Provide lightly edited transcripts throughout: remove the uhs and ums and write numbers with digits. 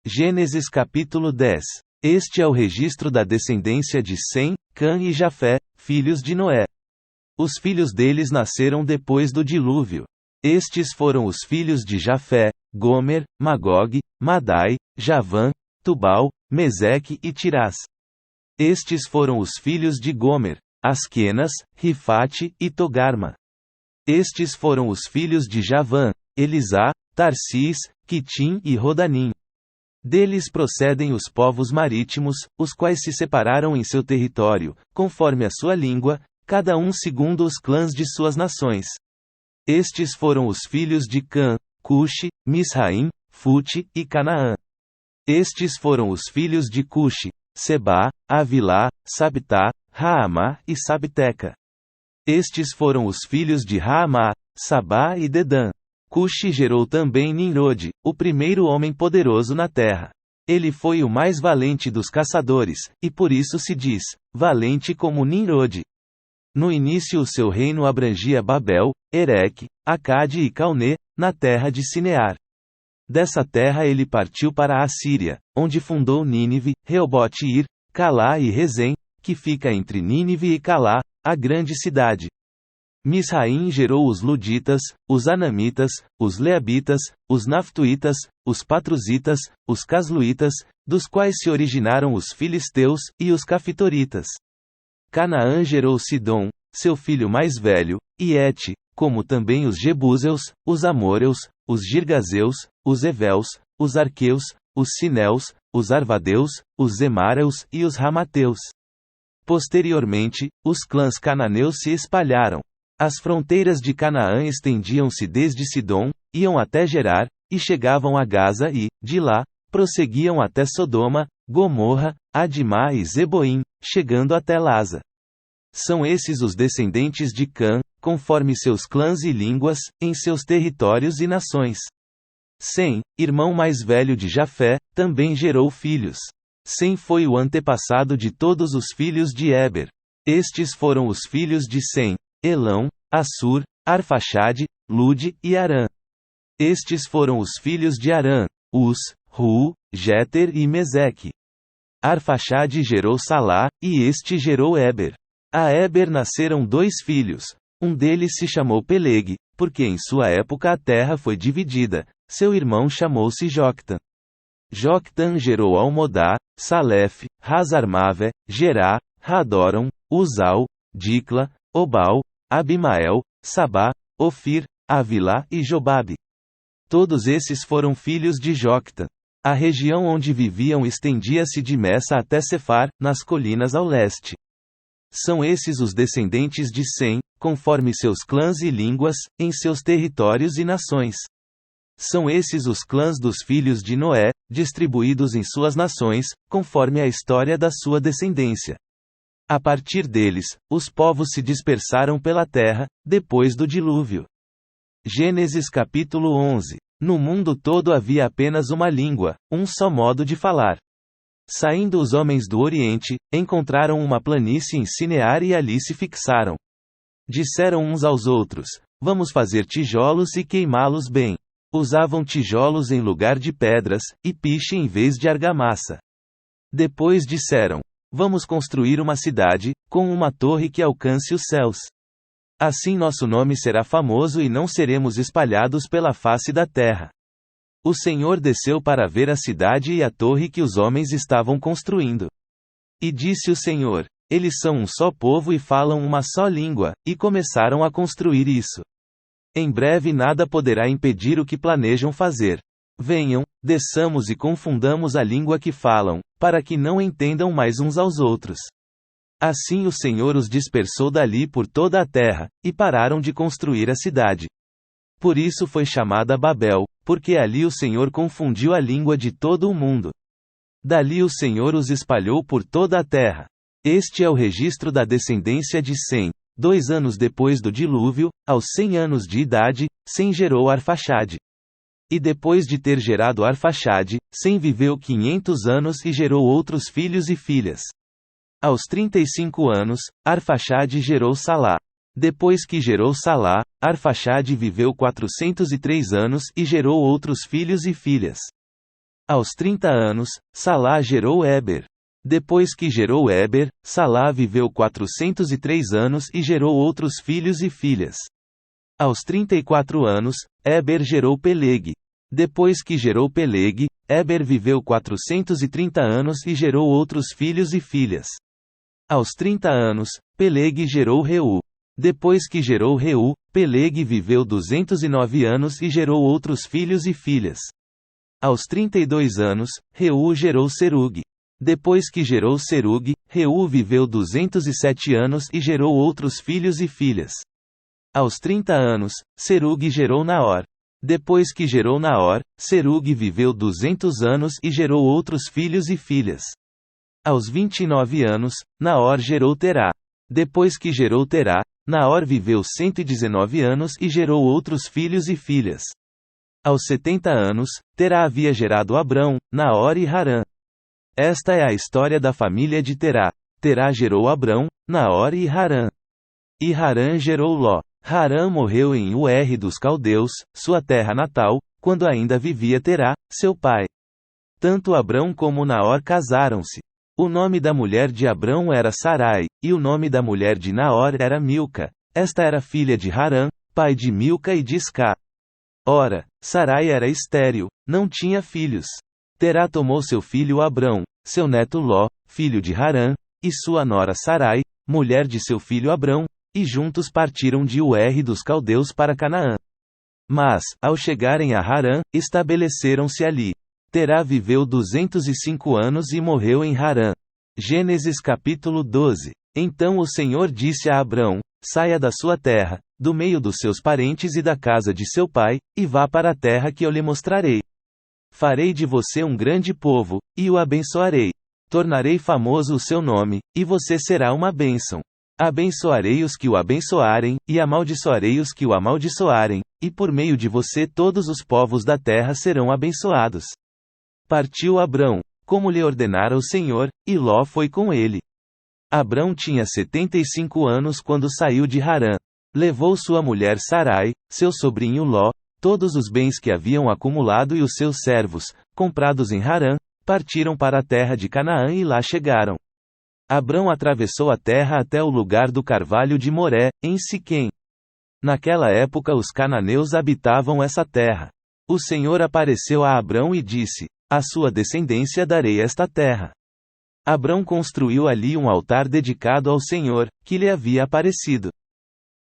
Gênesis capítulo 10. Este é o registro da descendência de Sem, Cã e Jafé, filhos de Noé. Os filhos deles nasceram depois do dilúvio. Estes foram os filhos de Jafé: Gomer, Magog, Madai, Javã, Tubal, Meseque e Tirás. Estes foram os filhos de Gomer: Asquenas, Rifate e Togarma. Estes foram os filhos de Javã: Elisá, Tarsis, Quitim e Rodanim. Deles procedem os povos marítimos, os quais se separaram em seu território, conforme a sua língua, cada um segundo os clãs de suas nações. Estes foram os filhos de Cã: Cuxi, Misraim, Fute e Canaã. Estes foram os filhos de Cuxi: Sebá, Avilá, Sabtá, Raamá e Sabteca. Estes foram os filhos de Raamá, Sabá e Dedã. Cuxi gerou também Nimrode, o primeiro homem poderoso na terra. Ele foi o mais valente dos caçadores, e por isso se diz, valente como Nimrode. No início o seu reino abrangia Babel, Ereque, Acade e Calnê, na terra de Sinear. Dessa terra ele partiu para a Assíria, onde fundou Nínive, Reobote-ir, Calá e Rezém, que fica entre Nínive e Calá, a grande cidade. Misraim gerou os Luditas, os Anamitas, os Leabitas, os Naftuítas, os Patruzitas, os Casluítas, dos quais se originaram os Filisteus, e os Cafitoritas. Canaã gerou Sidom, seu filho mais velho, e Et, como também os Jebuseus, os Amorreus, os Girgazeus, os Eveus, os Arqueus, os Sineus, os Arvadeus, os Zemareus e os Ramateus. Posteriormente, os clãs cananeus se espalharam. As fronteiras de Canaã estendiam-se desde Sidom, iam até Gerar, e chegavam a Gaza e, de lá, prosseguiam até Sodoma, Gomorra, Adimá e Zeboim, chegando até Lasa. São esses os descendentes de Cã, conforme seus clãs e línguas, em seus territórios e nações. Sem, irmão mais velho de Jafé, também gerou filhos. Sem foi o antepassado de todos os filhos de Éber. Estes foram os filhos de Sem: Elão, Assur, Arfaxade, Lude e Arã. Estes foram os filhos de Arã: Us, Ru, Jéter e Meseque. Arfaxade gerou Salá, e este gerou Éber. A Éber nasceram 2 filhos. Um deles se chamou Peleg, porque em sua época a terra foi dividida. Seu irmão chamou-se Joctã. Joctã gerou Almodá, Salef, Hazarmave, Gerá, Hadoram, Uzal, Dicla, Obal, Abimael, Sabá, Ofir, Avilá e Jobabe. Todos esses foram filhos de Joctã. A região onde viviam estendia-se de Messa até Cefar, nas colinas ao leste. São esses os descendentes de Sem, conforme seus clãs e línguas, em seus territórios e nações. São esses os clãs dos filhos de Noé, distribuídos em suas nações, conforme a história da sua descendência. A partir deles, os povos se dispersaram pela terra, depois do dilúvio. Gênesis capítulo 11. No mundo todo havia apenas uma língua, um só modo de falar. Saindo os homens do Oriente, encontraram uma planície em Sinear e ali se fixaram. Disseram uns aos outros: vamos fazer tijolos e queimá-los bem. Usavam tijolos em lugar de pedras, e piche em vez de argamassa. Depois disseram: vamos construir uma cidade, com uma torre que alcance os céus. Assim nosso nome será famoso e não seremos espalhados pela face da terra. O Senhor desceu para ver a cidade e a torre que os homens estavam construindo. E disse o Senhor: eles são um só povo e falam uma só língua, e começaram a construir isso. Em breve nada poderá impedir o que planejam fazer. Venham, desçamos e confundamos a língua que falam, para que não entendam mais uns aos outros. Assim o Senhor os dispersou dali por toda a terra, e pararam de construir a cidade. Por isso foi chamada Babel, porque ali o Senhor confundiu a língua de todo o mundo. Dali o Senhor os espalhou por toda a terra. Este é o registro da descendência de Sem. 2 anos depois do dilúvio, aos 100 anos de idade, Sem gerou Arfaxade. E depois de ter gerado Arfaxade, Sem viveu 500 anos e gerou outros filhos e filhas. Aos 35 anos, Arfaxade gerou Salá. Depois que gerou Salá, Arfaxade viveu 403 anos e gerou outros filhos e filhas. Aos 30 anos, Salá gerou Éber. Depois que gerou Éber, Salá viveu 403 anos e gerou outros filhos e filhas. Aos 34 anos, Éber gerou Peleg. Depois que gerou Peleg, Éber viveu 430 anos e gerou outros filhos e filhas. Aos 30 anos, Peleg gerou Reu. Depois que gerou Reu, Peleg viveu 209 anos e gerou outros filhos e filhas. Aos 32 anos, Reu gerou Serug. Depois que gerou Serug, Reu viveu 207 anos e gerou outros filhos e filhas. Aos 30 anos, Serug gerou Naor. Depois que gerou Naor, Serug viveu 200 anos e gerou outros filhos e filhas. Aos 29 anos, Naor gerou Terá. Depois que gerou Terá, Naor viveu 119 anos e gerou outros filhos e filhas. Aos 70 anos, Terá havia gerado Abrão, Naor e Harã. Esta é a história da família de Terá. Terá gerou Abrão, Naor e Harã. E Harã gerou Ló. Harã morreu em Ur dos Caldeus, sua terra natal, quando ainda vivia Terá, seu pai. Tanto Abrão como Naor casaram-se. O nome da mulher de Abrão era Sarai, e o nome da mulher de Naor era Milca. Esta era filha de Harã, pai de Milca e de Isca. Ora, Sarai era estéril, não tinha filhos. Terá tomou seu filho Abrão, seu neto Ló, filho de Harã, e sua nora Sarai, mulher de seu filho Abrão, e juntos partiram de Ur dos Caldeus para Canaã. Mas, ao chegarem a Harã, estabeleceram-se ali. Terá viveu 205 anos e morreu em Harã. Gênesis capítulo 12. Então o Senhor disse a Abrão: saia da sua terra, do meio dos seus parentes e da casa de seu pai, e vá para a terra que eu lhe mostrarei. Farei de você um grande povo, e o abençoarei. Tornarei famoso o seu nome, e você será uma bênção. Abençoarei os que o abençoarem, e amaldiçoarei os que o amaldiçoarem, e por meio de você todos os povos da terra serão abençoados. Partiu Abrão, como lhe ordenara o Senhor, e Ló foi com ele. Abrão tinha 75 anos quando saiu de Harã. Levou sua mulher Sarai, seu sobrinho Ló, todos os bens que haviam acumulado e os seus servos, comprados em Harã, partiram para a terra de Canaã e lá chegaram. Abrão atravessou a terra até o lugar do carvalho de Moré, em Siquém. Naquela época os cananeus habitavam essa terra. O Senhor apareceu a Abrão e disse: à sua descendência darei esta terra. Abrão construiu ali um altar dedicado ao Senhor, que lhe havia aparecido.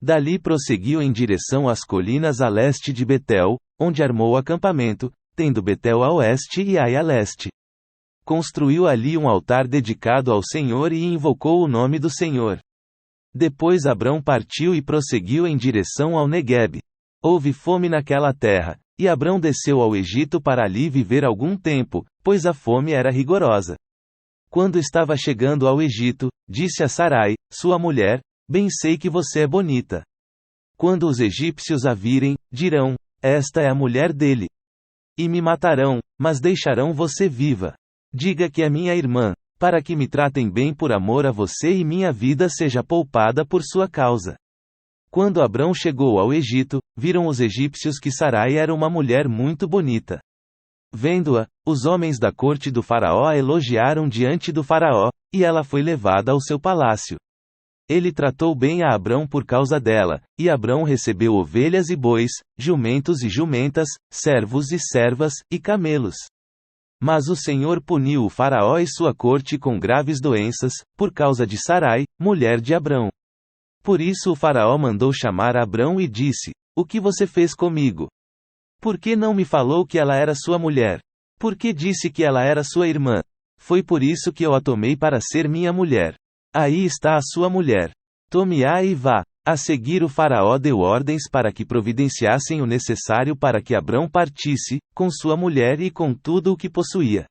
Dali prosseguiu em direção às colinas a leste de Betel, onde armou acampamento, tendo Betel a oeste e Ai a leste. Construiu ali um altar dedicado ao Senhor e invocou o nome do Senhor. Depois Abrão partiu e prosseguiu em direção ao Neguebe. Houve fome naquela terra, e Abrão desceu ao Egito para ali viver algum tempo, pois a fome era rigorosa. Quando estava chegando ao Egito, disse a Sarai, sua mulher: bem sei que você é bonita. Quando os egípcios a virem, dirão: esta é a mulher dele. E me matarão, mas deixarão você viva. Diga que é minha irmã, para que me tratem bem por amor a você e minha vida seja poupada por sua causa. Quando Abrão chegou ao Egito, viram os egípcios que Sarai era uma mulher muito bonita. Vendo-a, os homens da corte do faraó a elogiaram diante do faraó, e ela foi levada ao seu palácio. Ele tratou bem a Abrão por causa dela, e Abrão recebeu ovelhas e bois, jumentos e jumentas, servos e servas, e camelos. Mas o Senhor puniu o faraó e sua corte com graves doenças, por causa de Sarai, mulher de Abrão. Por isso o faraó mandou chamar Abrão e disse: o que você fez comigo? Por que não me falou que ela era sua mulher? Por que disse que ela era sua irmã? Foi por isso que eu a tomei para ser minha mulher. Aí está a sua mulher. Tome-a e vá. A seguir o faraó deu ordens para que providenciassem o necessário para que Abrão partisse, com sua mulher e com tudo o que possuía.